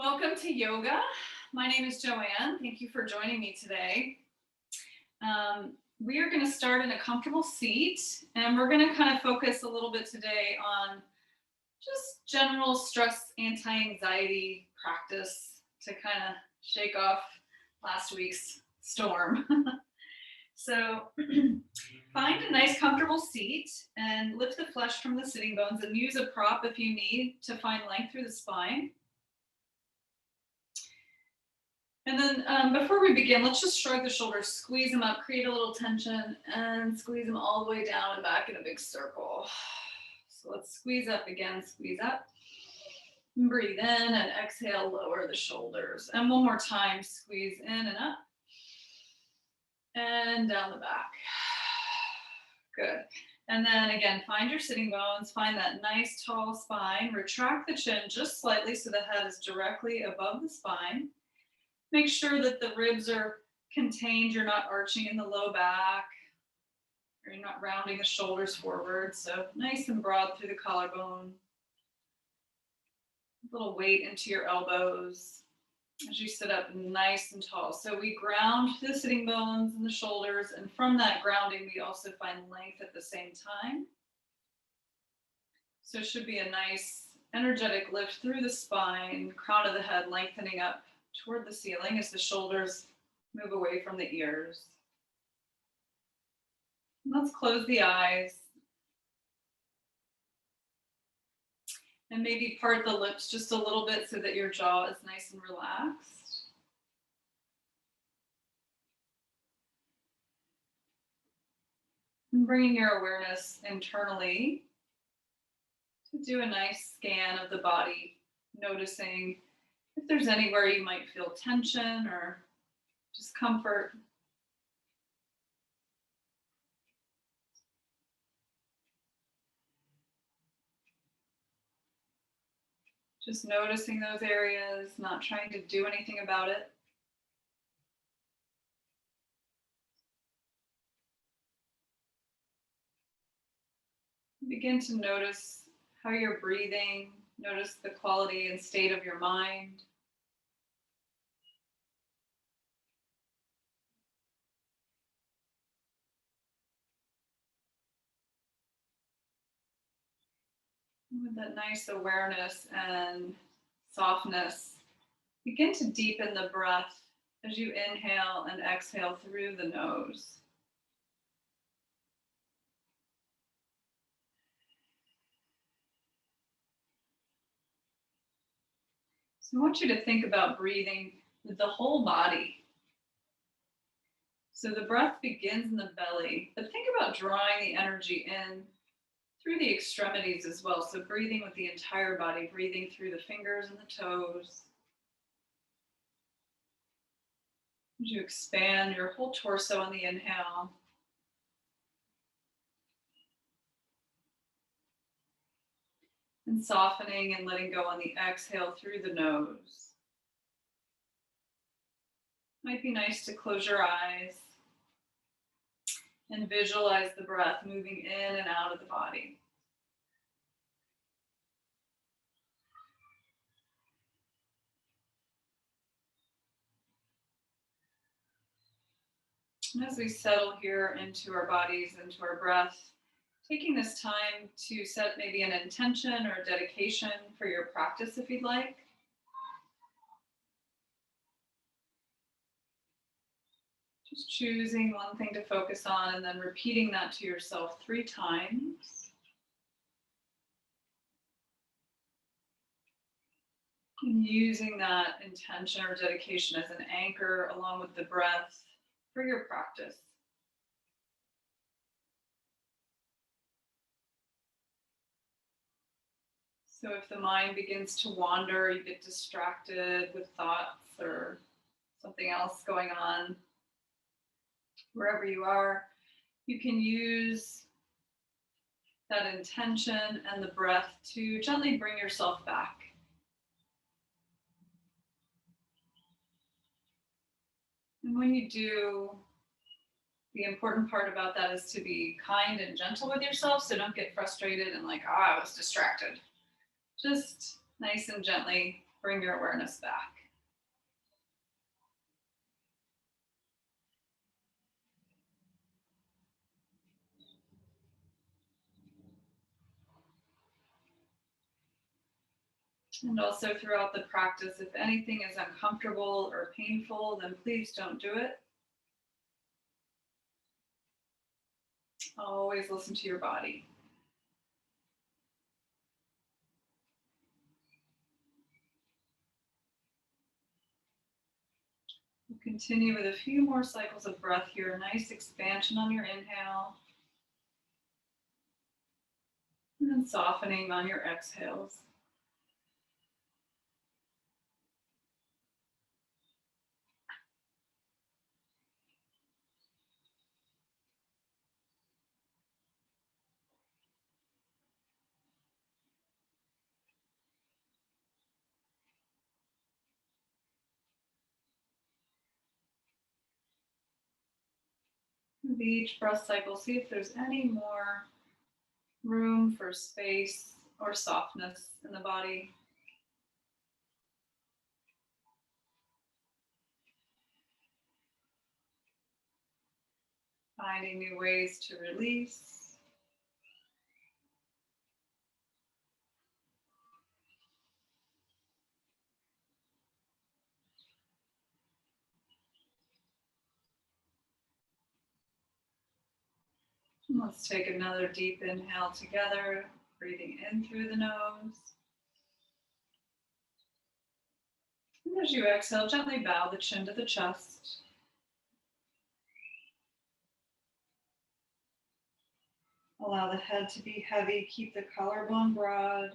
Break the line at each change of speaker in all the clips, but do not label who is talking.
Welcome to yoga. My name is Joanne. Thank you for joining me today. We are going to start in a comfortable seat, and we're going to kind of focus a little bit today on just general stress anti-anxiety practice to kind of shake off last week's storm. So find a nice comfortable seat and lift the flesh from the sitting bones and use a prop if you need to find length through the spine. And then before we begin, let's just shrug the shoulders, squeeze them up, create a little tension, and squeeze them all the way down and back in a big circle. So let's squeeze up again, squeeze up. And breathe in and exhale, lower the shoulders. And one more time, squeeze in and up. And down the back. Good. And then again, find your sitting bones, find that nice tall spine, retract the chin just slightly so the head is directly above the spine. Make sure that the ribs are contained, you're not arching in the low back, or you're not rounding the shoulders forward. So nice and broad through the collarbone. A little weight into your elbows as you sit up nice and tall. So we ground the sitting bones and the shoulders, and from that grounding, we also find length at the same time. So it should be a nice energetic lift through the spine, crown of the head lengthening up toward the ceiling as the shoulders move away from the ears. Let's close the eyes. And maybe part the lips just a little bit so that your jaw is nice and relaxed. And bringing your awareness internally to do a nice scan of the body, noticing if there's anywhere you might feel tension or discomfort. Just noticing those areas, not trying to do anything about it. Begin to notice how you're breathing. Notice the quality and state of your mind. With that nice awareness and softness, begin to deepen the breath as you inhale and exhale through the nose. So I want you to think about breathing with the whole body. So the breath begins in the belly, but think about drawing the energy in through the extremities as well. So breathing with the entire body, breathing through the fingers and the toes. As you expand your whole torso on the inhale. And softening and letting go on the exhale through the nose. Might be nice to close your eyes and visualize the breath moving in and out of the body. And as we settle here into our bodies, into our breath, taking this time to set maybe an intention or a dedication for your practice if you'd like. Just choosing one thing to focus on and then repeating that to yourself 3 times. And using that intention or dedication as an anchor along with the breath for your practice. So if the mind begins to wander, you get distracted with thoughts or something else going on, wherever you are, you can use that intention and the breath to gently bring yourself back. And when you do, the important part about that is to be kind and gentle with yourself, so don't get frustrated and like, I was distracted. Just nice and gently bring your awareness back. And also throughout the practice, if anything is uncomfortable or painful, then please don't do it. Always listen to your body. We'll continue with a few more cycles of breath here. Nice expansion on your inhale. And then softening on your exhales. With each breath cycle, see if there's any more room for space or softness in the body. Finding new ways to release. And let's take another deep inhale together, breathing in through the nose. And as you exhale, gently bow the chin to the chest. Allow the head to be heavy, keep the collarbone broad.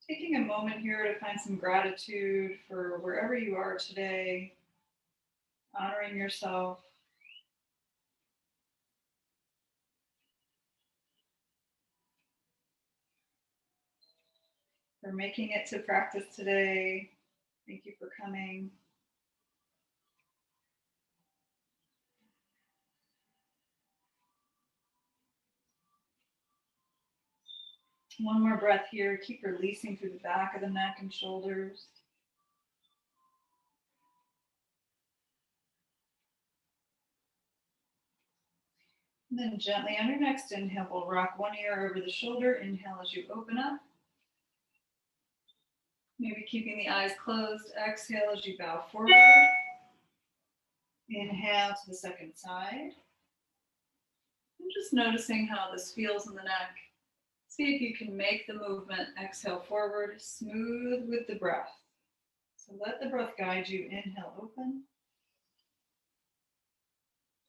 Taking a moment here to find some gratitude for wherever you are today, honoring yourself. For making it to practice today. Thank you for coming. One more breath here. Keep releasing through the back of the neck and shoulders. And then gently on your next inhale, we'll rock one ear over the shoulder. Inhale as you open up. Maybe keeping the eyes closed. Exhale as you bow forward. Inhale to the second side. And just noticing how this feels in the neck. See if you can make the movement. Exhale forward, smooth with the breath. So let the breath guide you. Inhale, open.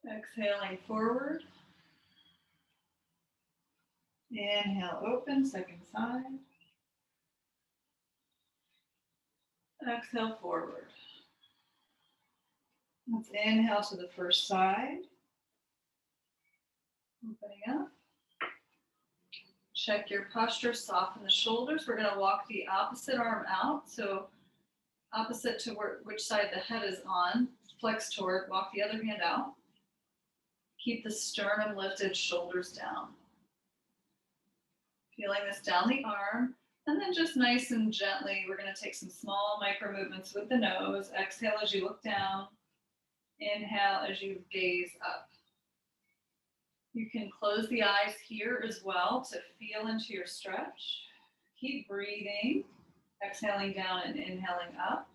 Exhaling forward. Inhale, open, second side. Exhale forward. Let's inhale to the first side. Opening up. Check your posture, soften the shoulders. We're going to walk the opposite arm out. So opposite to which side the head is on. Flex toward, walk the other hand out. Keep the sternum lifted, shoulders down. Feeling this down the arm. And then just nice and gently, we're going to take some small micro movements with the nose. Exhale as you look down. Inhale as you gaze up. You can close the eyes here as well to feel into your stretch. Keep breathing, exhaling down and inhaling up.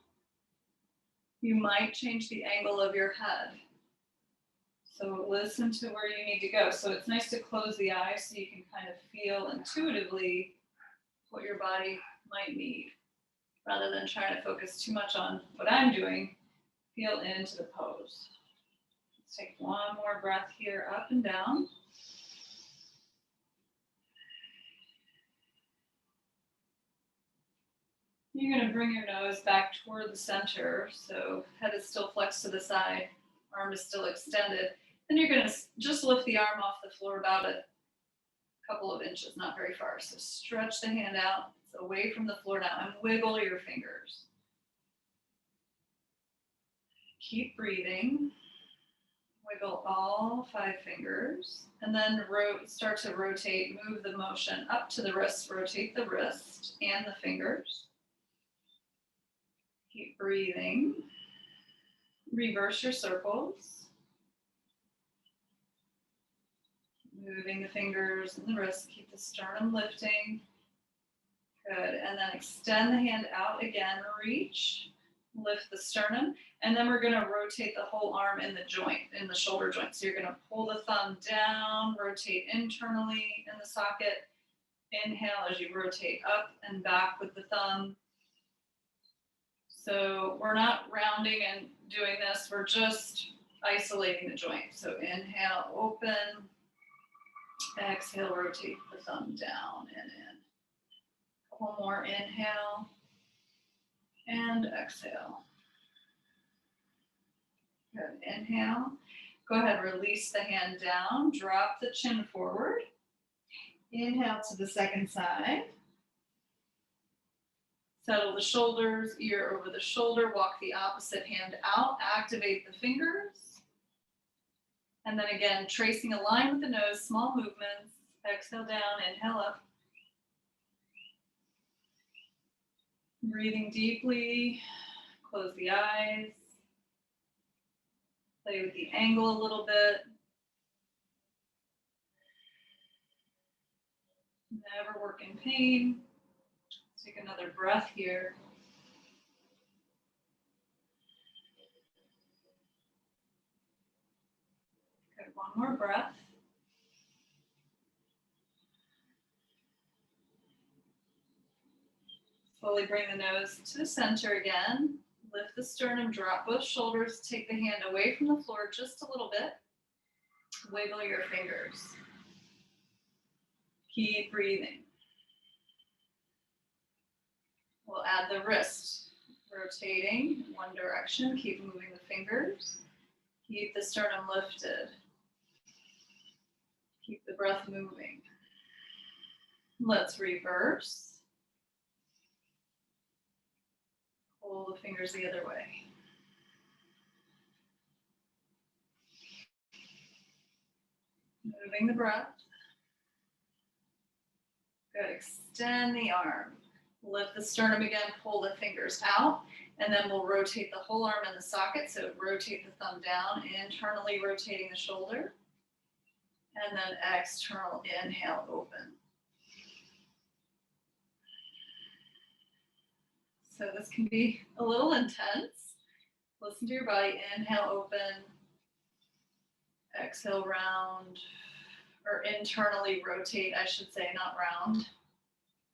You might change the angle of your head. So listen to where you need to go. So it's nice to close the eyes so you can kind of feel intuitively what your body might need. Rather than trying to focus too much on what I'm doing, feel into the pose. Let's take one more breath here, up and down. You're going to bring your nose back toward the center. So head is still flexed to the side, arm is still extended. Then you're going to just lift the arm off the floor about a couple of inches, not very far. So stretch the hand out. It's away from the floor now and wiggle your fingers. Keep breathing. Wiggle all 5 fingers, and then start to rotate, move the motion up to the wrist, rotate the wrist and the fingers. Keep breathing. Reverse your circles. Moving the fingers and the wrist, keep the sternum lifting. Good, and then extend the hand out again, reach, lift the sternum, and then we're gonna rotate the whole arm in the joint, in the shoulder joint. So you're gonna pull the thumb down, rotate internally in the socket. Inhale as you rotate up and back with the thumb. So we're not rounding and doing this, we're just isolating the joint. So inhale, open, exhale, rotate the thumb down and in. Couple more, inhale and exhale. Good, inhale. Go ahead, release the hand down, drop the chin forward. Inhale to the second side. Settle the shoulders, ear over the shoulder, walk the opposite hand out, activate the fingers. And then again, tracing a line with the nose, small movements. Exhale down, inhale up. Breathing deeply, close the eyes. Play with the angle a little bit. Never work in pain. Take another breath here. Good, one more breath. Slowly bring the nose to the center again. Lift the sternum, drop both shoulders, take the hand away from the floor just a little bit. Wiggle your fingers. Keep breathing. We'll add the wrist, rotating in one direction. Keep moving the fingers. Keep the sternum lifted. Keep the breath moving. Let's reverse. Pull the fingers the other way. Moving the breath. Good, extend the arm. Lift the sternum again, pull the fingers out, and then we'll rotate the whole arm in the socket. So rotate the thumb down, internally rotating the shoulder, and then external inhale, open. So this can be a little intense. Listen to your body. Inhale, open. Exhale, round, or internally rotate, I should say, not round.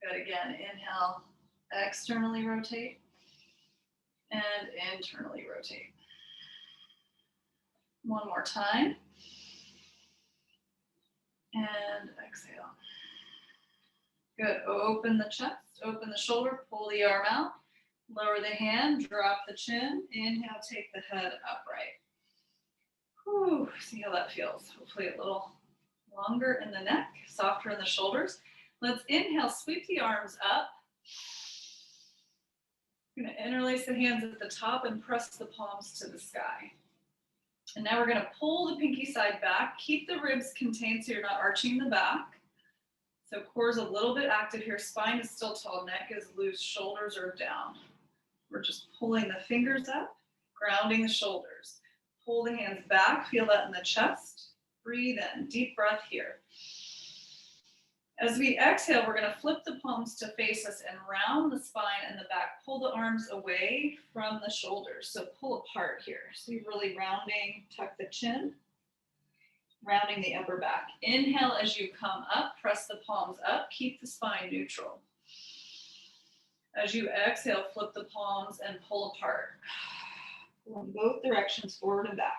Good, again, inhale, externally rotate, and internally rotate. One more time. And exhale. Good, open the chest, open the shoulder, pull the arm out, lower the hand, drop the chin, inhale, take the head upright. Whew, see how that feels. Hopefully a little longer in the neck, softer in the shoulders. Let's inhale, sweep the arms up. I'm going to interlace the hands at the top and press the palms to the sky. And now we're going to pull the pinky side back. Keep the ribs contained so you're not arching the back. So core is a little bit active here. Spine is still tall, neck is loose, shoulders are down. We're just pulling the fingers up, grounding the shoulders. Pull the hands back, feel that in the chest. Breathe in, deep breath here. As we exhale, we're going to flip the palms to face us and round the spine and the back. Pull the arms away from the shoulders. So pull apart here. So you're really rounding, tuck the chin, rounding the upper back. Inhale as you come up, press the palms up, keep the spine neutral. As you exhale, flip the palms and pull apart. Pull in both directions, forward and back.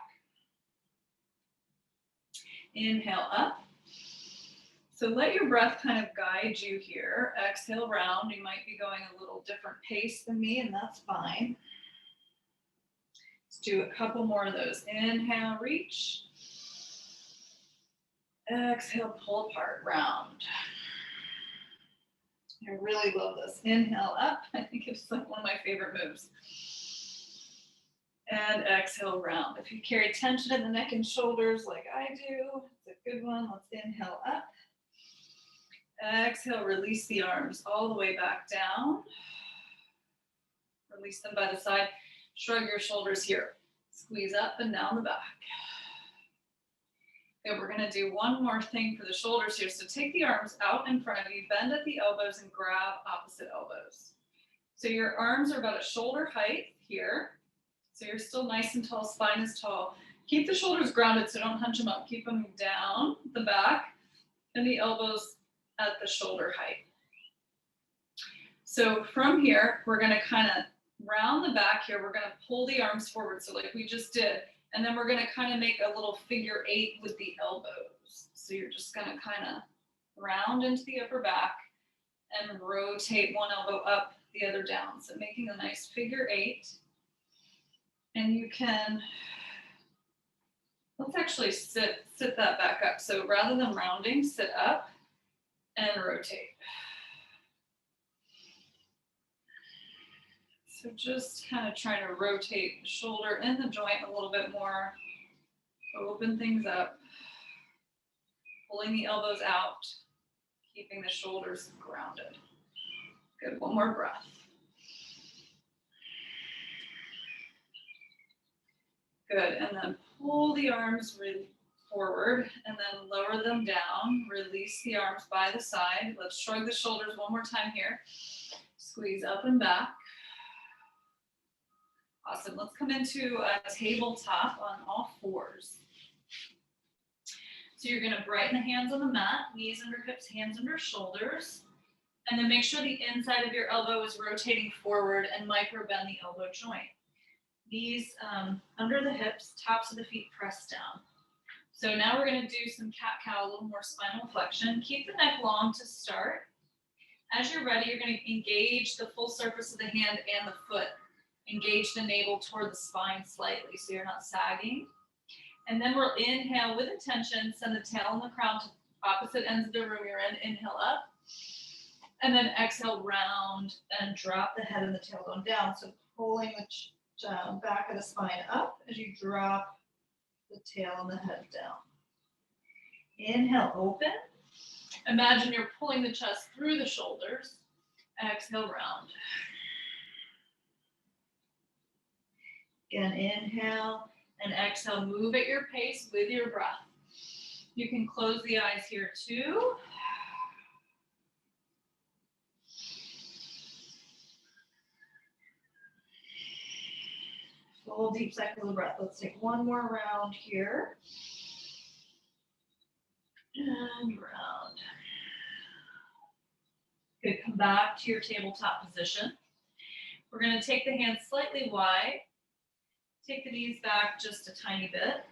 Inhale up. So let your breath kind of guide you here. Exhale, round. You might be going a little different pace than me, and that's fine. Let's do a couple more of those. Inhale, reach. Exhale, pull apart, round. I really love this. Inhale up. I think it's like one of my favorite moves. And exhale, round. If you carry tension in the neck and shoulders like I do, it's a good one. Let's inhale up. Exhale, release the arms all the way back down. Release them by the side. Shrug your shoulders here. Squeeze up and down the back. Okay, we're going to do one more thing for the shoulders here. So take the arms out in front of you, bend at the elbows, and grab opposite elbows. So your arms are about at shoulder height here. So you're still nice and tall, spine is tall. Keep the shoulders grounded, so don't hunch them up. Keep them down the back and the elbows at the shoulder height. So from here, we're going to kind of round the back here. We're going to pull the arms forward, so like we just did. And then we're going to kind of make a little figure 8 with the elbows. So you're just going to kind of round into the upper back and rotate one elbow up, the other down. So making a nice figure 8. And you can, let's actually sit that back up. So rather than rounding, sit up and rotate. So just kind of trying to rotate the shoulder and the joint a little bit more. Open things up. Pulling the elbows out. Keeping the shoulders grounded. Good, one more breath. Good, and then pull the arms really forward and then lower them down. Release the arms by the side. Let's shrug the shoulders one more time here. Squeeze up and back. Awesome, let's come into a tabletop on all fours. So you're gonna brighten the hands on the mat, knees under hips, hands under shoulders. And then make sure the inside of your elbow is rotating forward and micro bend the elbow joint. Knees under the hips, tops of the feet pressed down. So now we're going to do some cat-cow, a little more spinal flexion. Keep the neck long to start. As you're ready, you're going to engage the full surface of the hand and the foot. Engage the navel toward the spine slightly so you're not sagging. And then we'll inhale with intention, send the tail and the crown to opposite ends of the room you're in. Inhale up. And then exhale, round and drop the head and the tailbone down. So pulling the back of the spine up as you drop the tail and the head down. Inhale, open. Imagine you're pulling the chest through the shoulders. Exhale, round. Again, inhale and exhale. Move at your pace with your breath. You can close the eyes here too. Full deep cycle of breath. Let's take one more round here. And round. Good, come back to your tabletop position. We're going to take the hands slightly wide. Take the knees back just a tiny bit.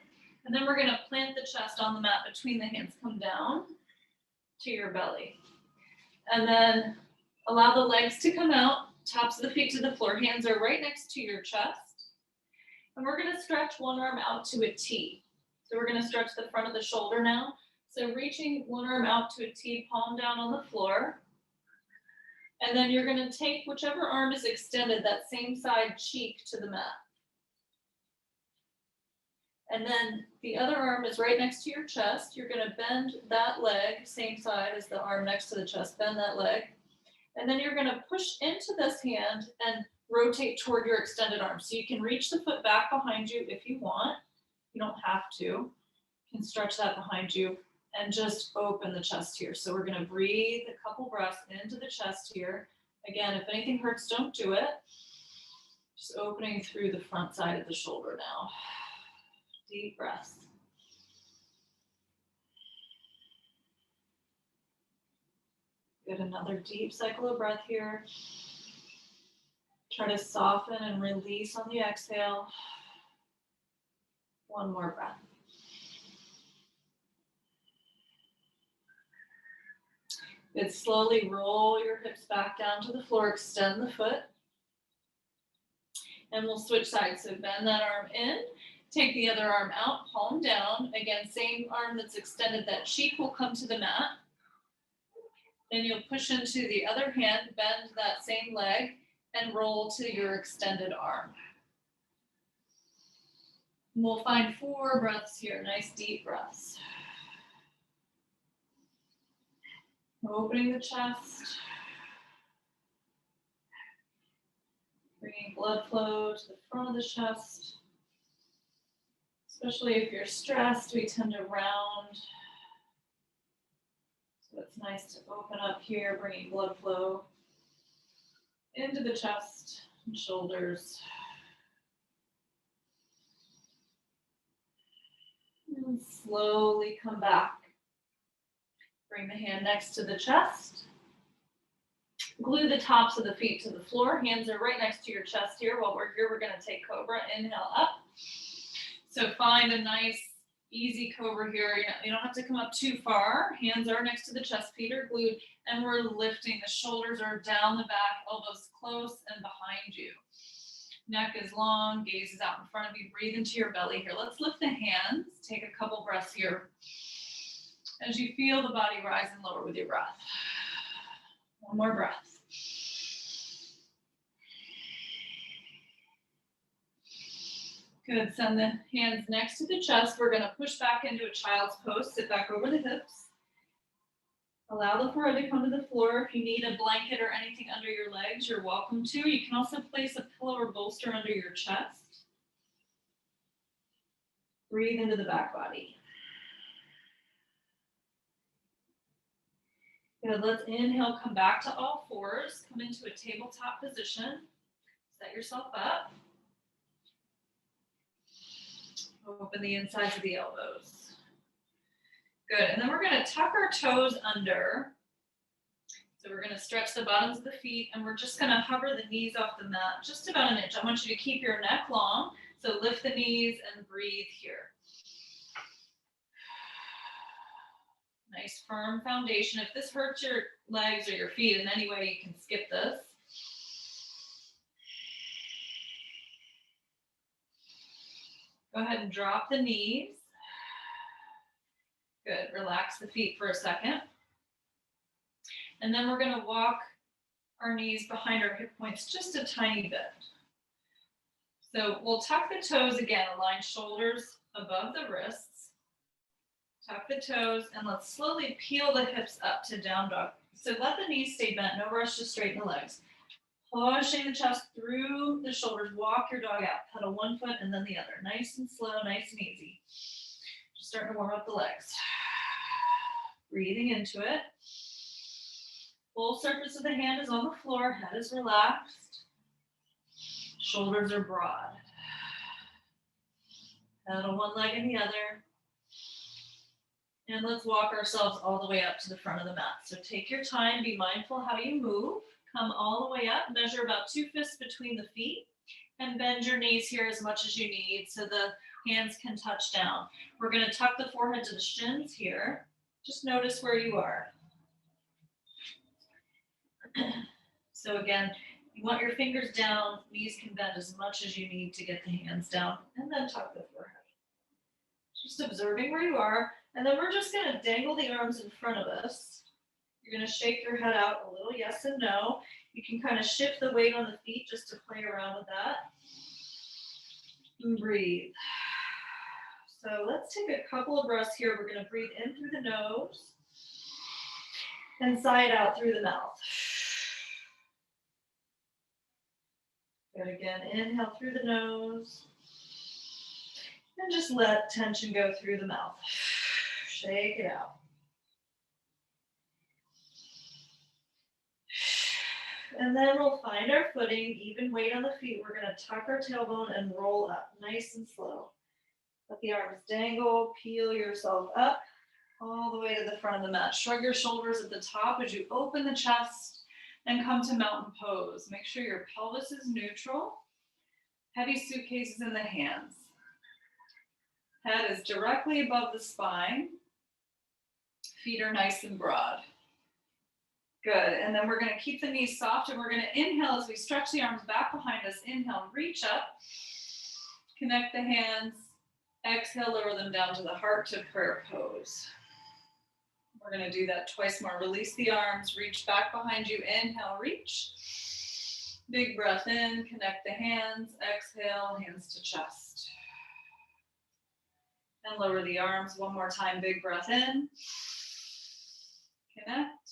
And then we're going to plant the chest on the mat between the hands. Come down to your belly. And then allow the legs to come out. Tops of the feet to the floor. Hands are right next to your chest. And we're going to stretch one arm out to a T. So we're going to stretch the front of the shoulder now. So reaching one arm out to a T, palm down on the floor. And then you're going to take whichever arm is extended, that same side cheek to the mat. And then the other arm is right next to your chest. You're going to bend that leg, same side as the arm next to the chest, bend that leg. And then you're going to push into this hand and rotate toward your extended arm. So you can reach the foot back behind you if you want. You don't have to. You can stretch that behind you and just open the chest here. So we're going to breathe a couple breaths into the chest here. Again, if anything hurts, don't do it. Just opening through the front side of the shoulder now. Deep breaths. Good, another deep cycle of breath here. Try to soften and release on the exhale. One more breath. Good, slowly roll your hips back down to the floor, extend the foot. And we'll switch sides, so bend that arm in, take the other arm out, palm down. Again, same arm that's extended, that cheek will come to the mat. Then you'll push into the other hand, bend that same leg, and roll to your extended arm. And we'll find 4 breaths here, nice deep breaths. Opening the chest. Bringing blood flow to the front of the chest. Especially if you're stressed, we tend to round. So it's nice to open up here, bringing blood flow into the chest and shoulders. And slowly come back. Bring the hand next to the chest. Glue the tops of the feet to the floor. Hands are right next to your chest here. While we're here, we're going to take Cobra. Inhale up. So find a nice, easy Cobra here. You don't have to come up too far. Hands are next to the chest. Feet are glued. And we're lifting. The shoulders are down the back. Elbows close and behind you. Neck is long. Gaze is out in front of you. Breathe into your belly here. Let's lift the hands. Take a couple breaths here. As you feel the body rise and lower with your breath. One more breath. Good. Send the hands next to the chest. We're going to push back into a child's pose. Sit back over the hips. Allow the forehead to come to the floor. If you need a blanket or anything under your legs, you're welcome to. You can also place a pillow or bolster under your chest. Breathe into the back body. Good. Let's inhale, come back to all fours. Come into a tabletop position. Set yourself up. Open the insides of the elbows. Good. And then we're going to tuck our toes under. So we're going to stretch the bottoms of the feet, and we're just going to hover the knees off the mat just about an inch. I want you to keep your neck long. So lift the knees and breathe here. Nice firm foundation. If this hurts your legs or your feet in any way, you can skip this. Go ahead and drop the knees. Good. Relax the feet for a second. And then we're going to walk our knees behind our hip points just a tiny bit. So we'll tuck the toes again, align shoulders above the wrists. Tuck the toes, and let's slowly peel the hips up to down dog. So let the knees stay bent, no rush to straighten the legs. Pushing the chest through the shoulders, walk your dog out. Pedal one foot and then the other. Nice and slow, nice and easy. Just starting to warm up the legs. Breathing into it. Full surface of the hand is on the floor, head is relaxed. Shoulders are broad. Pedal one leg and the other. And let's walk ourselves all the way up to the front of the mat. So take your time, be mindful how you move. Come all the way up, measure about 2 fists between the feet, and bend your knees here as much as you need so the hands can touch down. We're going to tuck the forehead to the shins here. Just notice where you are. So again, you want your fingers down, knees can bend as much as you need to get the hands down, and then tuck the forehead. Just observing where you are, and then we're just going to dangle the arms in front of us. You're going to shake your head out a little, yes and no. You can kind of shift the weight on the feet just to play around with that. And breathe. So let's take a couple of breaths here. We're going to breathe in through the nose and sigh it out through the mouth. Good. Again, inhale through the nose. And just let tension go through the mouth. Shake it out. And then we'll find our footing, even weight on the feet. We're going to tuck our tailbone and roll up nice and slow. Let the arms dangle, peel yourself up all the way to the front of the mat. Shrug your shoulders at the top as you open the chest and come to mountain pose. Make sure your pelvis is neutral. Heavy suitcases in the hands. Head is directly above the spine. Feet are nice and broad. Good, and then we're going to keep the knees soft, and we're going to inhale as we stretch the arms back behind us. Inhale, reach up, connect the hands. Exhale, lower them down to the heart to prayer pose. We're going to do that twice more. Release the arms, reach back behind you. Inhale, reach. Big breath in, connect the hands. Exhale, hands to chest. And lower the arms one more time. Big breath in. Connect.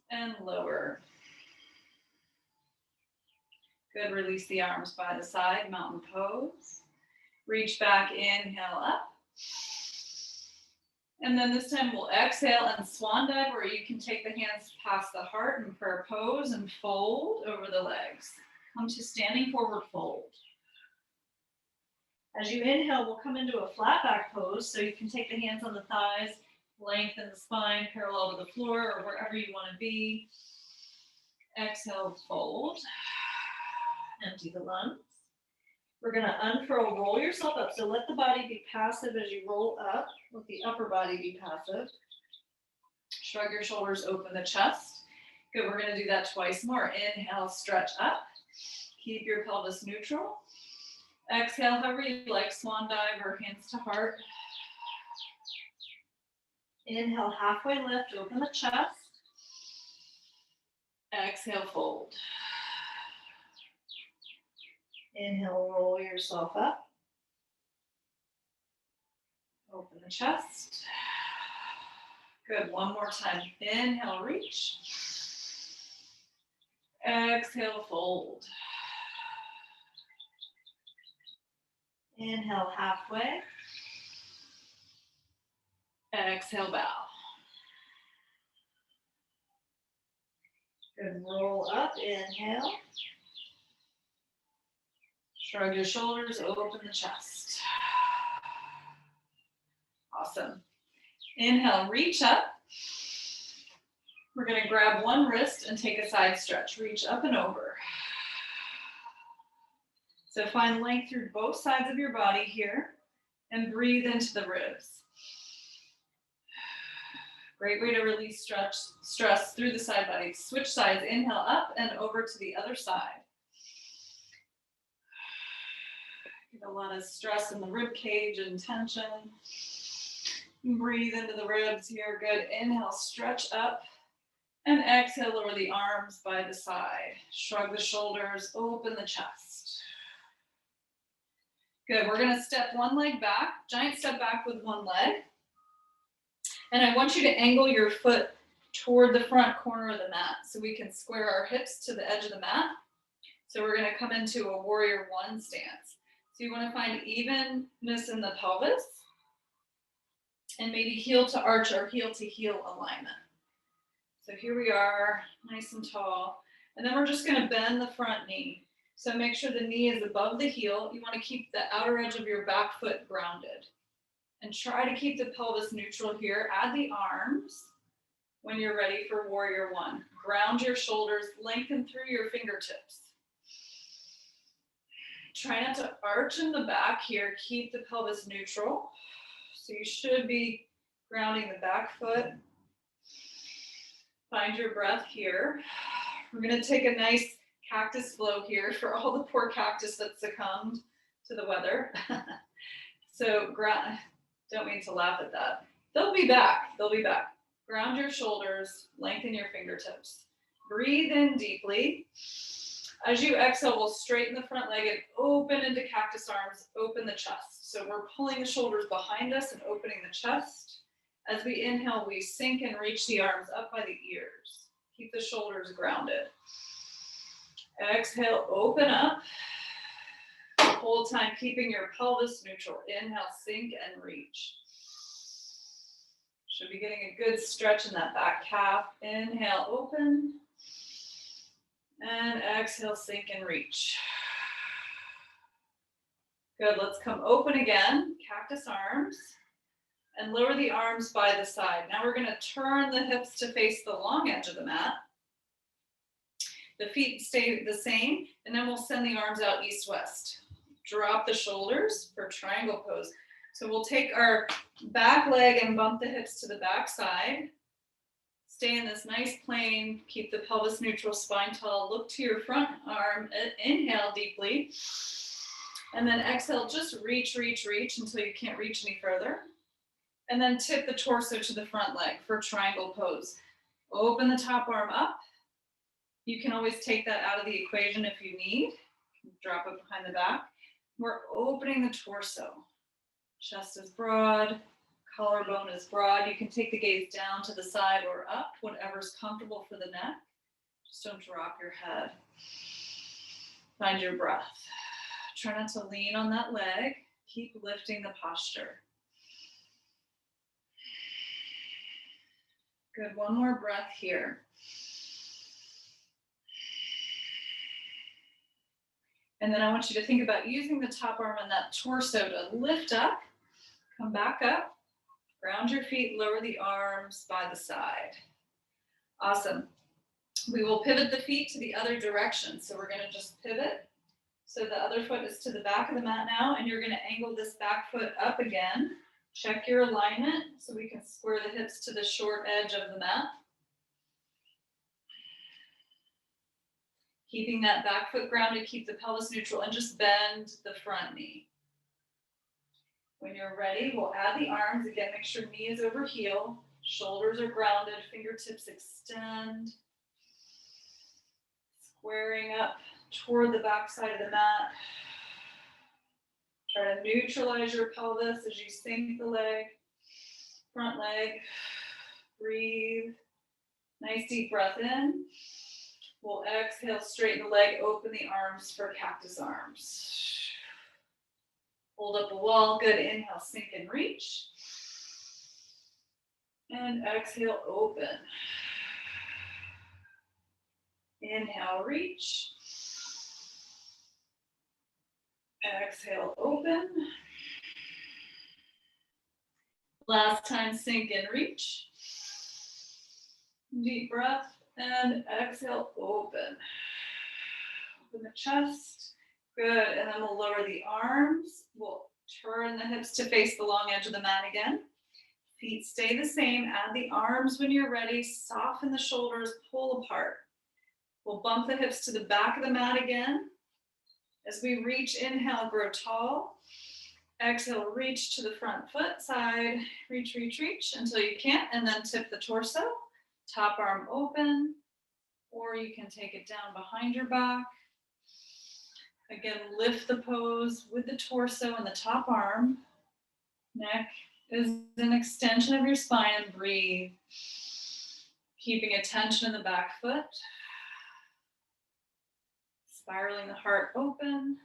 And lower. Good. Release the arms by the side. Mountain pose. Reach back. Inhale up. And then this time we'll exhale and swan dive, where you can take the hands past the heart in prayer pose and fold over the legs. Come to standing forward fold. As you inhale, we'll come into a flat back pose, so you can take the hands on the thighs, lengthen the spine parallel to the floor or wherever you want to be. Exhale, fold. Empty the lungs. We're going to unfurl, roll yourself up. So let the body be passive as you roll up. Let the upper body be passive. Shrug your shoulders, open the chest. Good, we're going to do that twice more. Inhale, stretch up. Keep your pelvis neutral. Exhale, however you like, swan dive or hands to heart. Inhale, halfway lift, open the chest. Exhale, fold. Inhale, roll yourself up. Open the chest. Good, one more time. Inhale, reach. Exhale, fold. Inhale, halfway. Exhale, bow. Good, roll up, inhale. Shrug your shoulders, open the chest. Awesome. Inhale, reach up. We're going to grab one wrist and take a side stretch. Reach up and over. So find length through both sides of your body here and breathe into the ribs. Great way to release stress through the side body. Switch sides, inhale up and over to the other side. Get a lot of stress in the rib cage and tension. Breathe into the ribs here. Good. Inhale, stretch up. And exhale, lower the arms by the side. Shrug the shoulders, open the chest. Good. We're going to step one leg back, giant step back with one leg. And I want you to angle your foot toward the front corner of the mat so we can square our hips to the edge of the mat. So we're going to come into a warrior one stance. So you want to find evenness in the pelvis and maybe heel to arch or heel to heel alignment. So here we are, nice and tall. And then we're just going to bend the front knee. So make sure the knee is above the heel. You want to keep the outer edge of your back foot grounded. And try to keep the pelvis neutral here. Add the arms when you're ready for warrior one. Ground your shoulders, lengthen through your fingertips. Try not to arch in the back here. Keep the pelvis neutral. So you should be grounding the back foot. Find your breath here. We're going to take a nice cactus flow here for all the poor cactus that succumbed to the weather. So don't mean to laugh at that. They'll be back. They'll be back. Ground your shoulders, lengthen your fingertips. Breathe in deeply. As you exhale, we'll straighten the front leg and open into cactus arms, open the chest. So we're pulling the shoulders behind us and opening the chest. As we inhale, we sink and reach the arms up by the ears. Keep the shoulders grounded. Exhale, open up. Whole time keeping your pelvis neutral. Inhale, sink and reach. Should be getting a good stretch in that back calf. Inhale, open. And exhale, sink and reach. Good, let's come open again. Cactus arms. And lower the arms by the side. Now we're going to turn the hips to face the long edge of the mat. The feet stay the same, and then we'll send the arms out east-west. Drop the shoulders for triangle pose. So we'll take our back leg and bump the hips to the back side. Stay in this nice plane. Keep the pelvis neutral, spine tall. Look to your front arm. Inhale deeply. And then exhale, just reach until you can't reach any further. And then tip the torso to the front leg for triangle pose. Open the top arm up. You can always take that out of the equation if you need. Drop it behind the back. We're opening the torso. Chest is broad, collarbone is broad. You can take the gaze down to the side or up, whatever's comfortable for the neck. Just don't drop your head. Find your breath. Try not to lean on that leg. Keep lifting the posture. Good, one more breath here. And then I want you to think about using the top arm and that torso to lift up, come back up, ground your feet, lower the arms by the side. Awesome. We will pivot the feet to the other direction. So we're going to just pivot. So the other foot is to the back of the mat now, and you're going to angle this back foot up again. Check your alignment so we can square the hips to the short edge of the mat. Keeping that back foot grounded, keep the pelvis neutral, and just bend the front knee. When you're ready, we'll add the arms. Again, make sure knee is over heel, shoulders are grounded, fingertips extend. Squaring up toward the back side of the mat. Try to neutralize your pelvis as you sink the leg, front leg. Breathe. Nice deep breath in. We'll exhale, straighten the leg, open the arms for cactus arms. Hold up a wall. Good. Inhale, sink and reach. And exhale, open. Inhale, reach. Exhale, open. Last time, sink and reach. Deep breath. And exhale, open. Open the chest. Good. And then we'll lower the arms. We'll turn the hips to face the long edge of the mat again. Feet stay the same. Add the arms when you're ready. Soften the shoulders. Pull apart. We'll bump the hips to the back of the mat again. As we reach, inhale, grow tall. Exhale, reach to the front foot side. Reach, reach, reach until you can't. And then tip the torso. Top arm open. Or you can take it down behind your back. Again, lift the pose with the torso and the top arm. Neck is an extension of your spine, and breathe. Keeping attention in the back foot. Spiraling the heart open.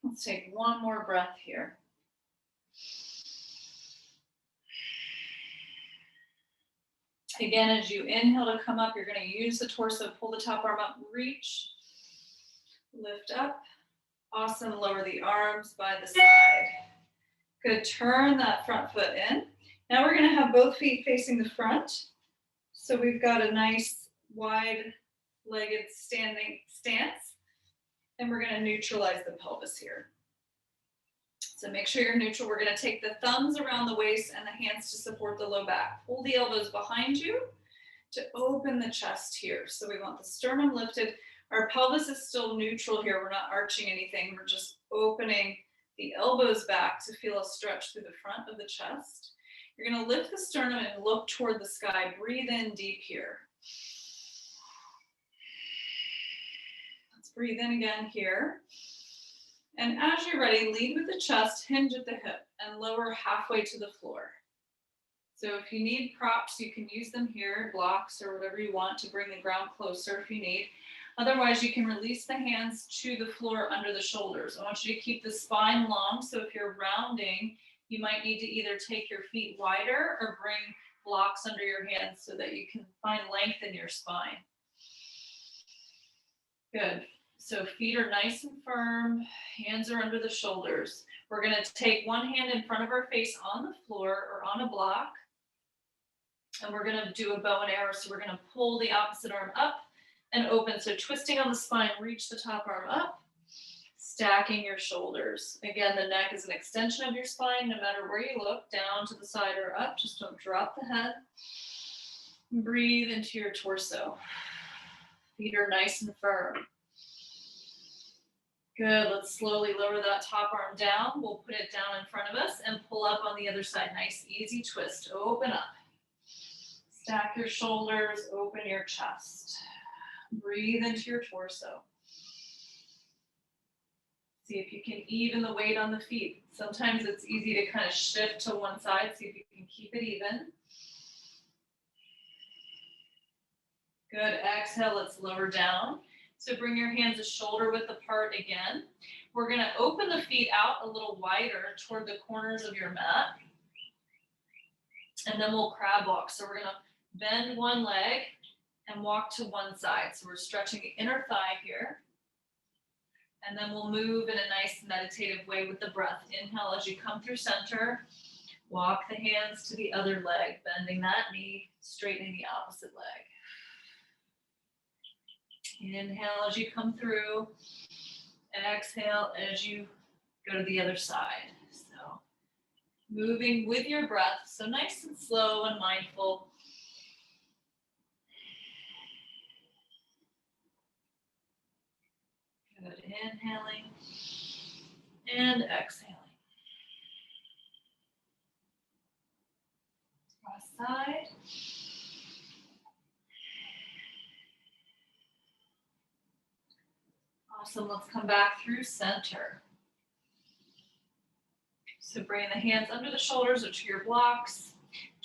Let's take one more breath here. Again, as you inhale to come up, you're going to use the torso, pull the top arm up, reach, lift up. Awesome. Lower the arms by the side. Good. Turn that front foot in. Now we're going to have both feet facing the front. So we've got a nice wide-legged standing stance. And we're going to neutralize the pelvis here. So make sure you're neutral. We're going to take the thumbs around the waist and the hands to support the low back. Pull the elbows behind you to open the chest here. So we want the sternum lifted. Our pelvis is still neutral here. We're not arching anything. We're just opening the elbows back to feel a stretch through the front of the chest. You're going to lift the sternum and look toward the sky. Breathe in deep here. Let's breathe in again here. And as you're ready, lead with the chest, hinge at the hip, and lower halfway to the floor. So if you need props, you can use them here, blocks or whatever you want to bring the ground closer if you need. Otherwise, you can release the hands to the floor under the shoulders. I want you to keep the spine long, so if you're rounding, you might need to either take your feet wider or bring blocks under your hands so that you can find length in your spine. Good. So feet are nice and firm, hands are under the shoulders. We're going to take one hand in front of our face on the floor or on a block, and we're going to do a bow and arrow. So we're going to pull the opposite arm up and open. So twisting on the spine, reach the top arm up, stacking your shoulders. Again, the neck is an extension of your spine, no matter where you look, down to the side or up. Just don't drop the head. Breathe into your torso. Feet are nice and firm. Good. Let's slowly lower that top arm down. We'll put it down in front of us and pull up on the other side. Nice, easy twist. Open up. Stack your shoulders. Open your chest. Breathe into your torso. See if you can even the weight on the feet. Sometimes it's easy to kind of shift to one side. See if you can keep it even. Good. Exhale, let's lower down. So bring your hands a shoulder width apart again. We're going to open the feet out a little wider toward the corners of your mat. And then we'll crab walk. So we're going to bend one leg and walk to one side. So we're stretching the inner thigh here. And then we'll move in a nice meditative way with the breath. Inhale as you come through center. Walk the hands to the other leg, bending that knee, straightening the opposite leg. Inhale as you come through. Exhale as you go to the other side. So moving with your breath. So nice and slow and mindful. Good. Inhaling and exhaling. Cross side. Awesome. Let's come back through center. So bring the hands under the shoulders or to your blocks.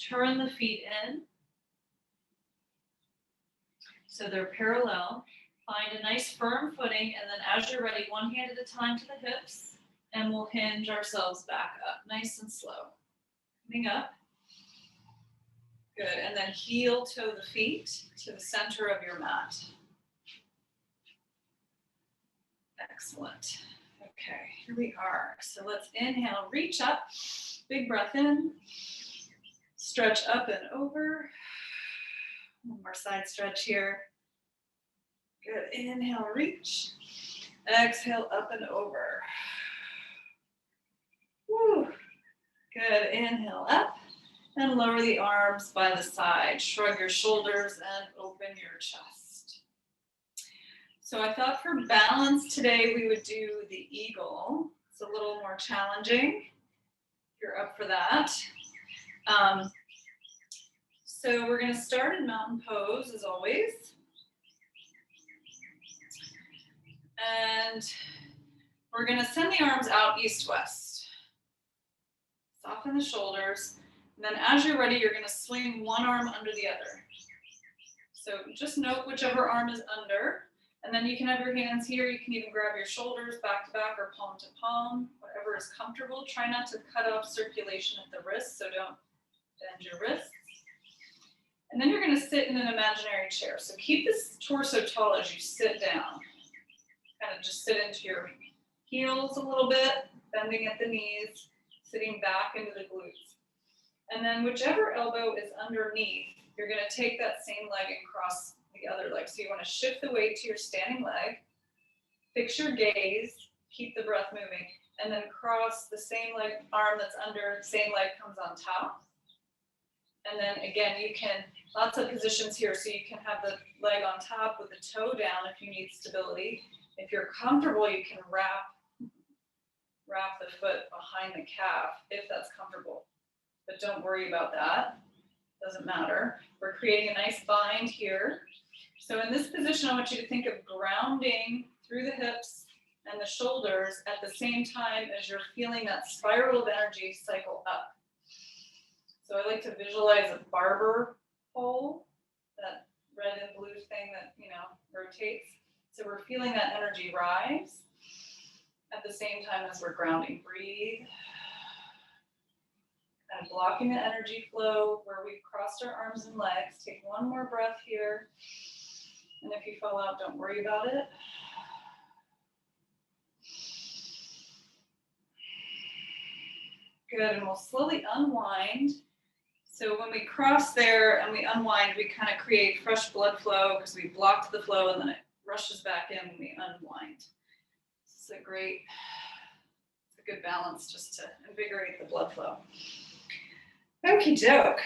Turn the feet in. So they're parallel. Find a nice firm footing, and then as you're ready, one hand at a time to the hips, and we'll hinge ourselves back up, nice and slow. Coming up. Good, and then heel toe the feet to the center of your mat. Excellent. Okay, here we are. So let's inhale, reach up, big breath in, stretch up and over. One more side stretch here. Good. Inhale, reach. Exhale, up and over. Woo. Good. Inhale, up. And lower the arms by the side. Shrug your shoulders and open your chest. So I thought for balance today we would do the eagle. It's a little more challenging. If you're up for that. So we're going to start in mountain pose as always. And we're going to send the arms out east-west. Soften the shoulders. And then as you're ready, you're going to swing one arm under the other. So just note whichever arm is under. And then you can have your hands here. You can even grab your shoulders back to back or palm to palm, whatever is comfortable. Try not to cut off circulation at the wrists, so don't bend your wrists. And then you're going to sit in an imaginary chair. So keep this torso tall as you sit down. Kind of just sit into your heels a little bit, bending at the knees, sitting back into the glutes. And then whichever elbow is underneath, you're going to take that same leg and cross the other leg. So you want to shift the weight to your standing leg, fix your gaze, keep the breath moving, and then cross the same leg, arm that's under, same leg comes on top. And then again, you can, lots of positions here, so you can have the leg on top with the toe down if you need stability. If you're comfortable, you can wrap the foot behind the calf if that's comfortable. But don't worry about that. Doesn't matter. We're creating a nice bind here. So in this position, I want you to think of grounding through the hips and the shoulders at the same time as you're feeling that spiral of energy cycle up. So I like to visualize a barber pole, that red and blue thing that, rotates. So we're feeling that energy rise at the same time as we're grounding. Breathe. And blocking the energy flow where we've crossed our arms and legs. Take one more breath here. And if you fall out, don't worry about it. Good, and we'll slowly unwind. So when we cross there and we unwind, we kind of create fresh blood flow because we blocked the flow and then it rushes back in when we unwind. It's a good balance just to invigorate the blood flow. Okie doke.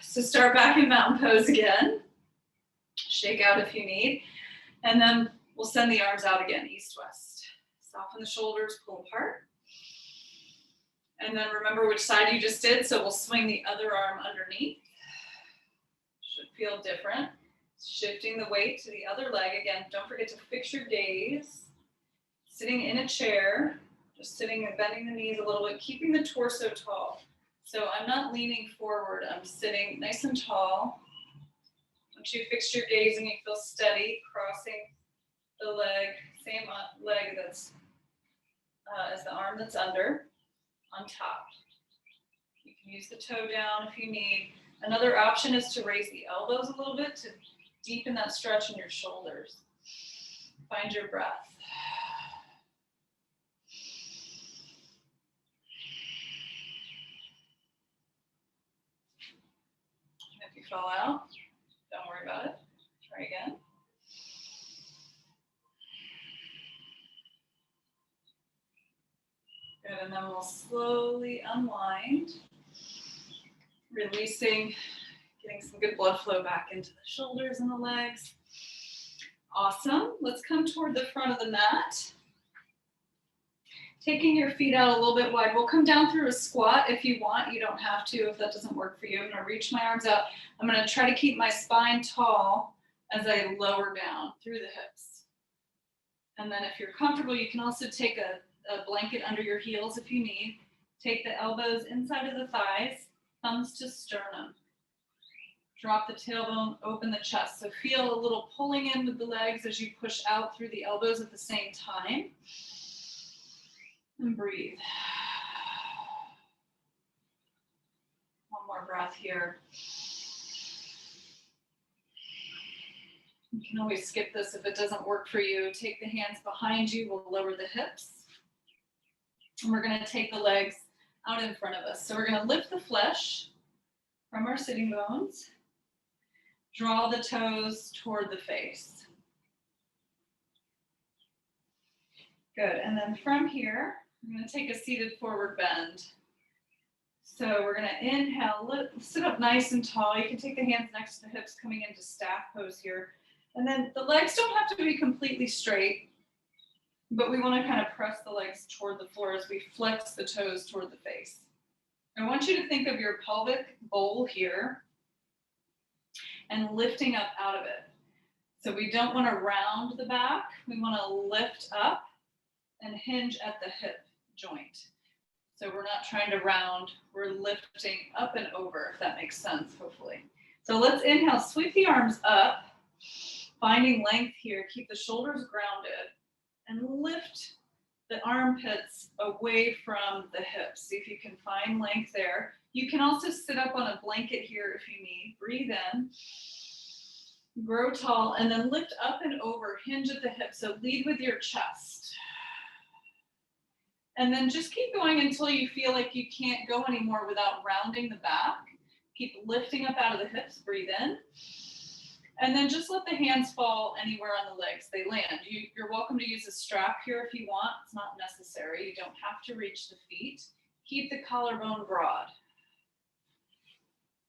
So start back in mountain pose again. Shake out if you need. And then we'll send the arms out again, east-west. Soften the shoulders, pull apart. And then remember which side you just did. So we'll swing the other arm underneath. Should feel different. Shifting the weight to the other leg. Again, don't forget to fix your gaze. Sitting in a chair, just sitting and bending the knees a little bit, keeping the torso tall. So I'm not leaning forward, I'm sitting nice and tall. Once you fix your gaze and you feel steady, crossing the leg, same leg that's as the arm that's under, on top. You can use the toe down if you need. Another option is to raise the elbows a little bit to deepen that stretch in your shoulders. Find your breath. If you fall out, don't worry about it. Try again. Good, and then we'll slowly unwind, releasing, getting some good blood flow back into the shoulders and the legs. Awesome. Let's come toward the front of the mat. Taking your feet out a little bit wide. We'll come down through a squat if you want. You don't have to if that doesn't work for you. I'm going to reach my arms out. I'm going to try to keep my spine tall as I lower down through the hips. And then if you're comfortable, you can also take a blanket under your heels if you need. Take the elbows inside of the thighs, thumbs to sternum. Drop the tailbone, open the chest. So feel a little pulling in with the legs as you push out through the elbows at the same time. And breathe. One more breath here. You can always skip this if it doesn't work for you. Take the hands behind you. We'll lower the hips. And we're going to take the legs out in front of us. So we're going to lift the flesh from our sitting bones. Draw the toes toward the face. Good. And then from here, I'm going to take a seated forward bend. So we're going to inhale, sit up nice and tall. You can take the hands next to the hips, coming into staff pose here. And then the legs don't have to be completely straight, but we want to kind of press the legs toward the floor as we flex the toes toward the face. I want you to think of your pelvic bowl here and lifting up out of it. So we don't want to round the back. We want to lift up and hinge at the hip joint. So we're not trying to round, we're lifting up and over, if that makes sense, hopefully. So let's inhale, sweep the arms up, finding length here, keep the shoulders grounded, and lift the armpits away from the hips. See if you can find length there. You can also sit up on a blanket here if you need. Breathe in, grow tall, and then lift up and over, hinge at the hips. So lead with your chest. And then just keep going until you feel like you can't go anymore without rounding the back. Keep lifting up out of the hips, breathe in. And then just let the hands fall anywhere on the legs they land. You're welcome to use a strap here if you want. It's not necessary. You don't have to reach the feet. Keep the collarbone broad.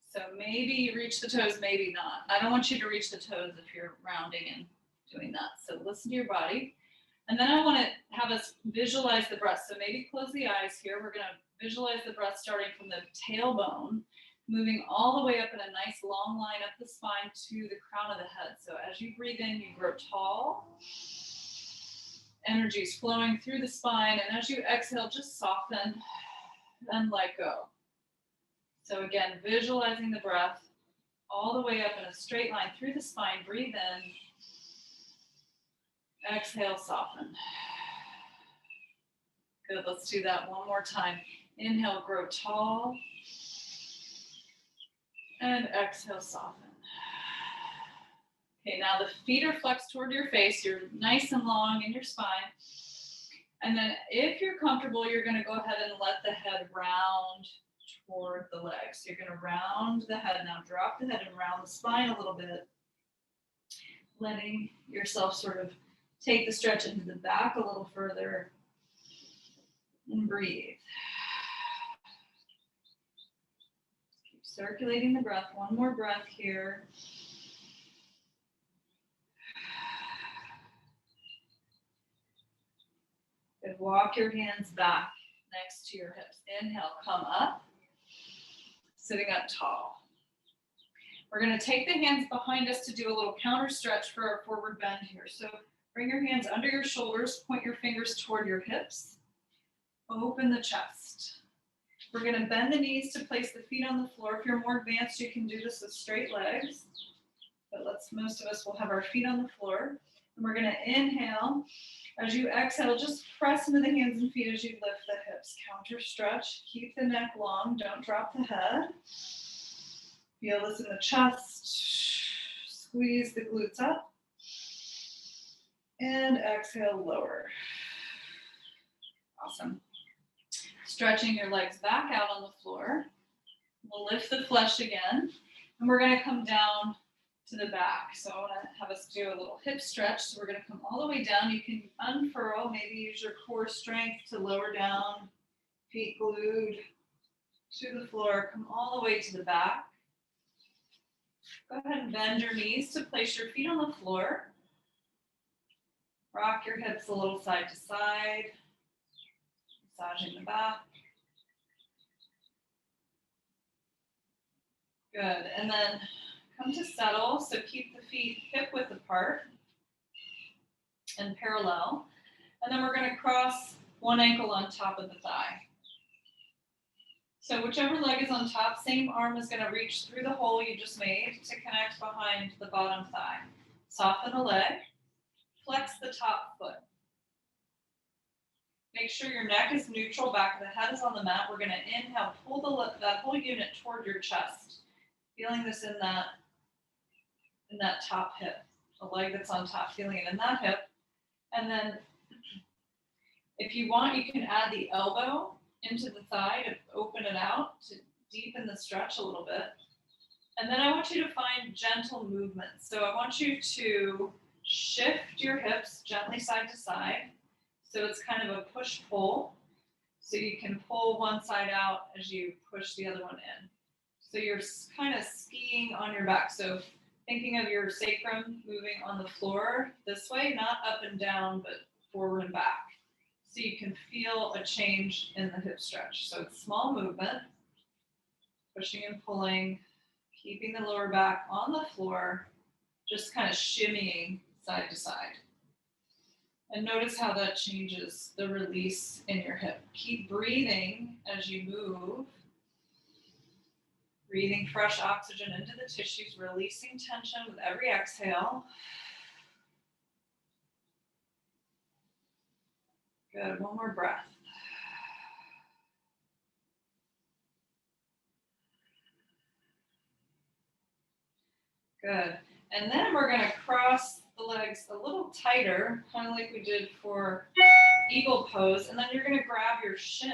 So maybe you reach the toes, maybe not. I don't want you to reach the toes if you're rounding and doing that. So listen to your body. And then I want to have us visualize the breath. So maybe close the eyes here. We're going to visualize the breath starting from the tailbone, moving all the way up in a nice long line up the spine to the crown of the head. So as you breathe in, you grow tall. Energy is flowing through the spine. And as you exhale, just soften and let go. So again, visualizing the breath all the way up in a straight line through the spine. Breathe in. Exhale, soften. Good, let's do that one more time. Inhale, grow tall. And exhale, soften. Okay, now the feet are flexed toward your face. You're nice and long in your spine. And then if you're comfortable, you're going to go ahead and let the head round toward the legs. So you're going to round the head. Now drop the head and round the spine a little bit. Letting yourself sort of take the stretch into the back a little further. And breathe. Keep circulating the breath. One more breath here. Good. Walk your hands back next to your hips. Inhale, come up. Sitting up tall. We're going to take the hands behind us to do a little counter stretch for our forward bend here. So Bring your hands under your shoulders, point your fingers toward your hips. Open the chest. We're going to bend the knees to place the feet on the floor. If you're more advanced, you can do this with straight legs. But most of us will have our feet on the floor. And we're going to inhale. As you exhale, just press into the hands and feet as you lift the hips. Counter stretch. Keep the neck long. Don't drop the head. Feel this in the chest. Squeeze the glutes up. And exhale, lower. Awesome. Stretching your legs back out on the floor. We'll lift the flesh again. And we're going to come down to the back. So I want to have us do a little hip stretch. So we're going to come all the way down. You can unfurl, maybe use your core strength to lower down. Feet glued to the floor. Come all the way to the back. Go ahead and bend your knees to place your feet on the floor. Rock your hips a little side to side. Massaging the back. Good. And then come to settle. So keep the feet hip width apart and parallel. And then we're going to cross one ankle on top of the thigh. So whichever leg is on top, same arm is going to reach through the hole you just made to connect behind the bottom thigh. Soften the leg. Flex the top foot. Make sure your neck is neutral, back of the head is on the mat. We're going to inhale, pull that whole unit toward your chest. Feeling this in that top hip. The leg that's on top, feeling it in that hip. And then if you want, you can add the elbow into the thigh to open it out, to deepen the stretch a little bit. And then I want you to find gentle movements. So I want you to shift your hips gently side to side. So it's kind of a push-pull. So you can pull one side out as you push the other one in. So you're kind of skiing on your back. So thinking of your sacrum moving on the floor this way, not up and down, but forward and back. So you can feel a change in the hip stretch. So it's small movement, pushing and pulling, keeping the lower back on the floor, just kind of shimmying side to side. And notice how that changes the release in your hip. Keep breathing as you move. Breathing fresh oxygen into the tissues, releasing tension with every exhale. Good, one more breath. Good. And then we're going to cross the legs a little tighter, kind of like we did for eagle pose. And then you're going to grab your shins,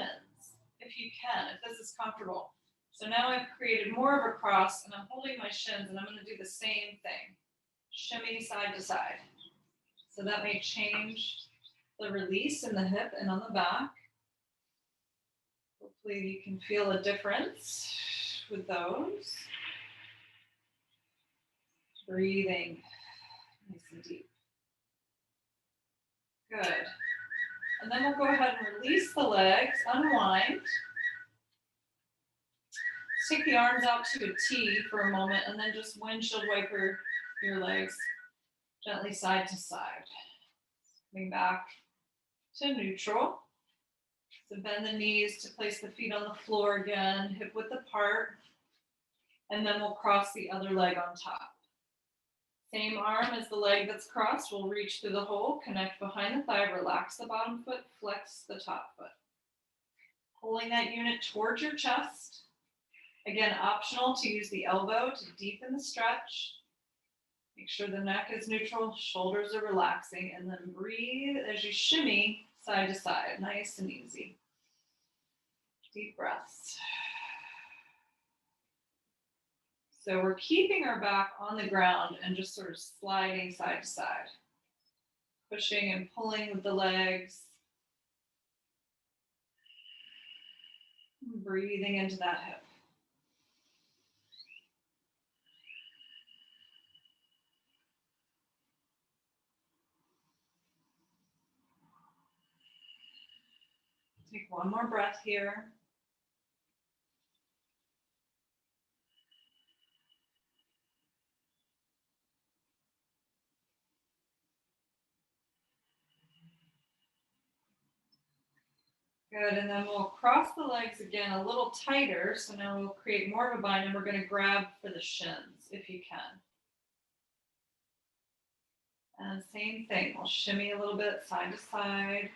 if you can, if this is comfortable. So now I've created more of a cross, and I'm holding my shins, and I'm going to do the same thing. Shimmy side to side. So that may change the release in the hip and on the back. Hopefully you can feel a difference with those. Breathing nice and deep. Good. And then we'll go ahead and release the legs, unwind. Take the arms out to a T for a moment, and then just windshield wiper your legs gently side to side. Coming back to neutral. So bend the knees to place the feet on the floor again, hip width apart. And then we'll cross the other leg on top. Same arm as the leg that's crossed. We'll reach through the hole, connect behind the thigh, relax the bottom foot, flex the top foot. Pulling that unit towards your chest. Again, optional to use the elbow to deepen the stretch. Make sure the neck is neutral, shoulders are relaxing, and then breathe as you shimmy side to side, nice and easy. Deep breaths. So we're keeping our back on the ground and just sort of sliding side to side. Pushing and pulling with the legs. Breathing into that hip. Take one more breath here. Good, and then we'll cross the legs again a little tighter. So now we'll create more of a bind and we're going to grab for the shins if you can. And same thing, we'll shimmy a little bit side to side,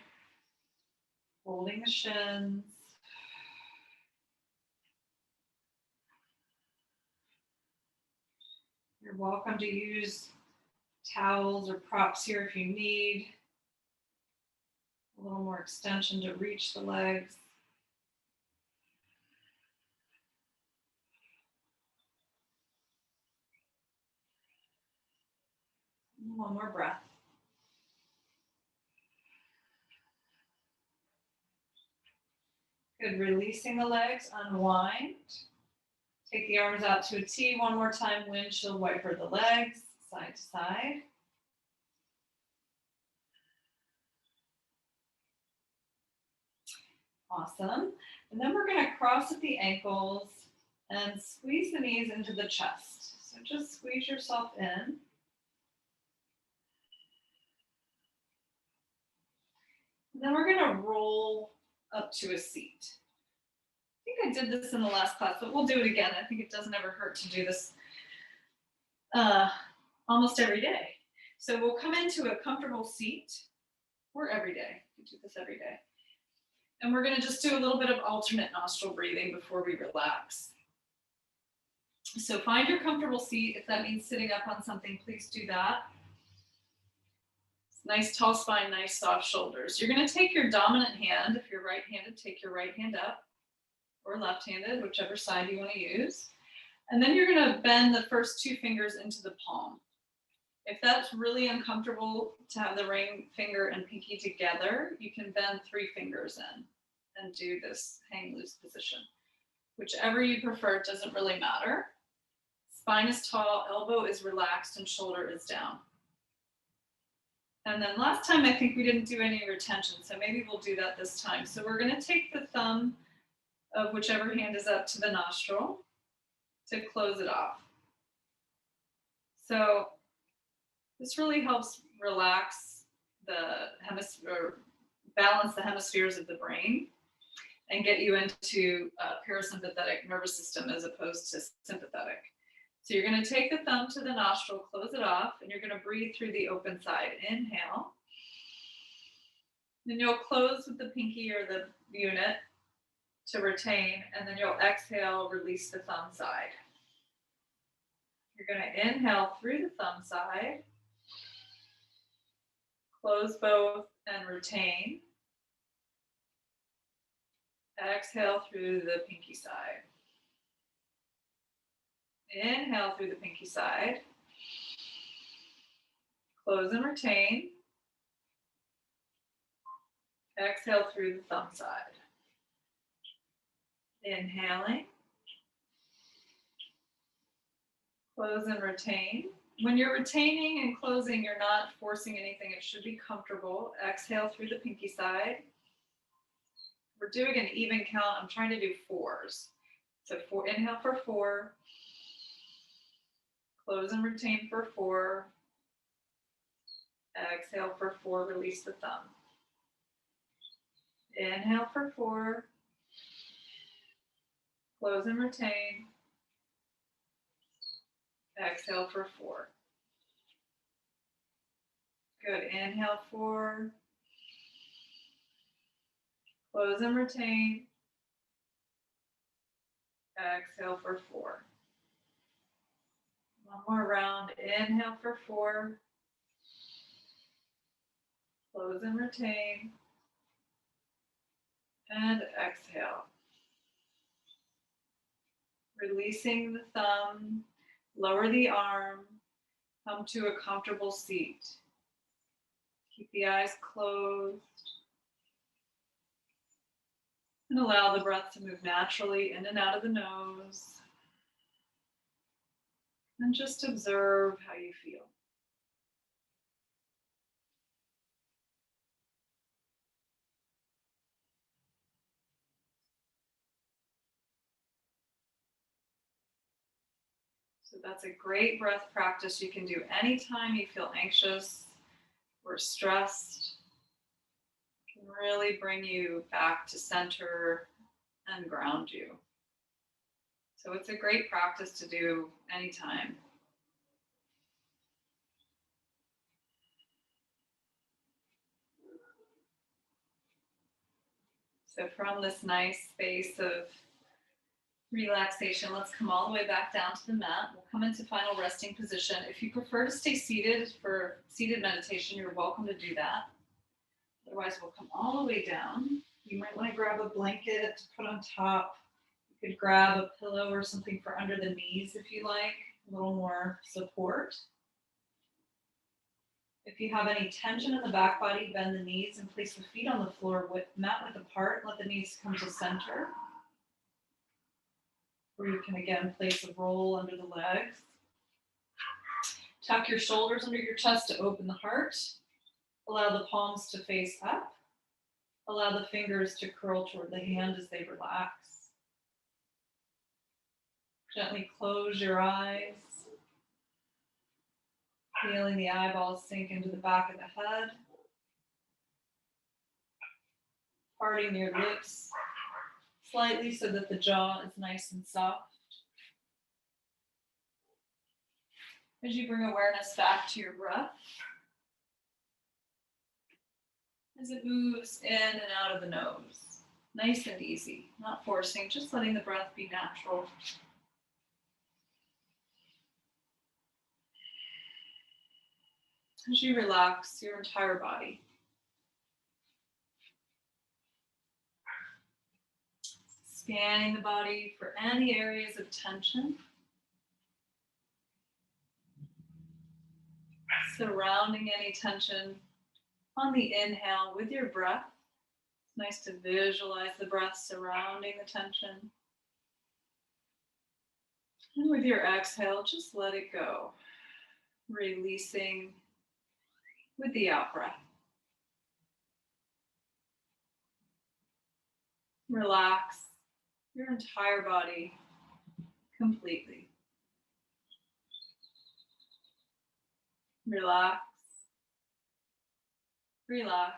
holding the shins. You're welcome to use towels or props here if you need a little more extension to reach the legs. One more breath. Good, releasing the legs, unwind. Take the arms out to a T one more time, windshield wiper the legs, side to side. Awesome. And then we're going to cross at the ankles and squeeze the knees into the chest. So just squeeze yourself in. And then we're going to roll up to a seat. I think I did this in the last class, but we'll do it again. I think it doesn't ever hurt to do this almost every day. So we'll come into a comfortable seat, or every day. We do this every day. And we're going to just do a little bit of alternate nostril breathing before we relax. So find your comfortable seat. If that means sitting up on something, please do that. Nice tall spine, nice soft shoulders. You're going to take your dominant hand. If you're right-handed, take your right hand up, or left-handed, whichever side you want to use. And then you're going to bend the first two fingers into the palm. If that's really uncomfortable to have the ring finger and pinky together, you can bend 3 fingers in and do this hang loose position. Whichever you prefer, it doesn't really matter. Spine is tall, elbow is relaxed, and shoulder is down. And then last time, I think we didn't do any retention, so maybe we'll do that this time. So we're going to take the thumb of whichever hand is up to the nostril to close it off. So this really helps relax the hemisphere, balance the hemispheres of the brain, and get you into parasympathetic nervous system as opposed to sympathetic. So you're going to take the thumb to the nostril, close it off, and you're going to breathe through the open side. Inhale. Then you'll close with the pinky or the unit to retain, and then you'll exhale, release the thumb side. You're going to inhale through the thumb side, close both, and retain. Exhale through the pinky side. Inhale through the pinky side. Close and retain. Exhale through the thumb side. Inhaling. Close and retain. When you're retaining and closing, you're not forcing anything. It should be comfortable. Exhale through the pinky side. We're doing an even count. I'm trying to do 4s. So inhale for 4. Close and retain for 4. Exhale for 4, release the thumb. Inhale for 4. Close and retain. Exhale for 4. Good. Inhale 4. Close and retain. Exhale for 4. One more round. Inhale for 4. Close and retain. And exhale. Releasing the thumb. Lower the arm. Come to a comfortable seat. Keep the eyes closed. And allow the breath to move naturally in and out of the nose. And just observe how you feel. So that's a great breath practice you can do anytime you feel anxious or stressed. can really bring you back to center and ground you. So it's a great practice to do anytime. So from this nice space of relaxation, let's come all the way back down to the mat. We'll come into final resting position. If you prefer to stay seated for seated meditation, you're welcome to do that. Otherwise, we'll come all the way down. You might want to grab a blanket to put on top. You could grab a pillow or something for under the knees if you like, a little more support. If you have any tension in the back body, bend the knees and place the feet on the floor, mat width apart. Let the knees come to center. Or you can again place a roll under the legs. Tuck your shoulders under your chest to open the heart. Allow the palms to face up. Allow the fingers to curl toward the hand as they relax. Gently close your eyes. Feeling the eyeballs sink into the back of the head. Parting your lips slightly so that the jaw is nice and soft. As you bring awareness back to your breath, as it moves in and out of the nose, nice and easy, not forcing, just letting the breath be natural. As you relax your entire body. Scanning the body for any areas of tension. Surrounding any tension on the inhale with your breath. It's nice to visualize the breath surrounding the tension. And with your exhale, just let it go. Releasing with the out breath. Relax your entire body completely. Relax, relax,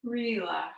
relax.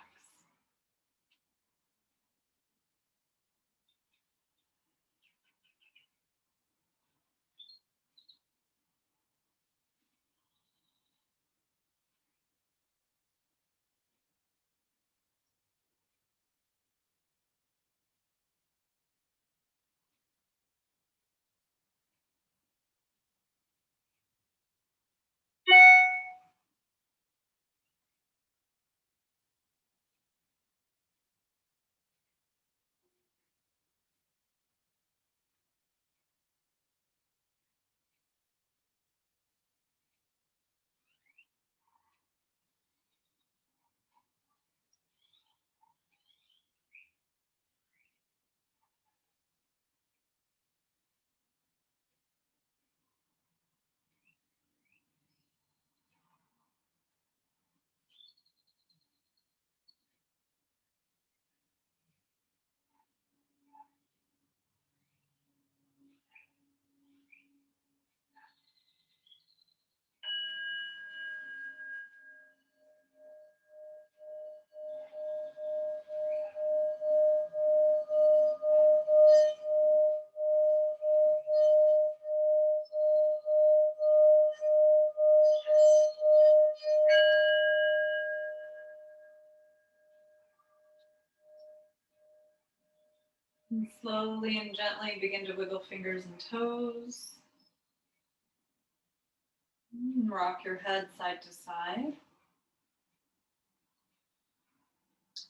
And slowly and gently begin to wiggle fingers and toes. And rock your head side to side.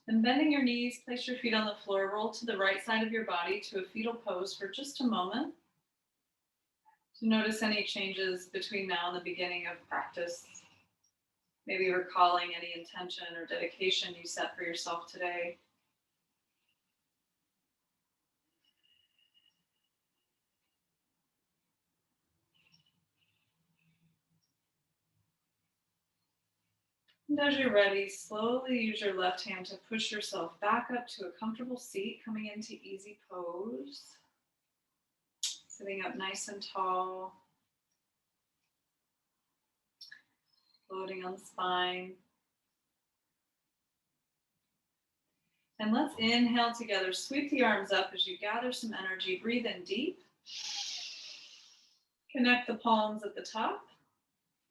And bending your knees, place your feet on the floor. Roll to the right side of your body to a fetal pose for just a moment. To notice any changes between now and the beginning of practice. Maybe recalling any intention or dedication you set for yourself today. And as you're ready, slowly use your left hand to push yourself back up to a comfortable seat, coming into easy pose. Sitting up nice and tall. floating on the spine. And let's inhale together. Sweep the arms up as you gather some energy. Breathe in deep. Connect the palms at the top.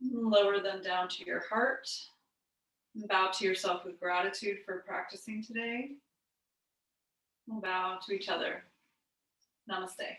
Lower them down to your heart. And bow to yourself with gratitude for practicing today. We'll bow to each other. Namaste.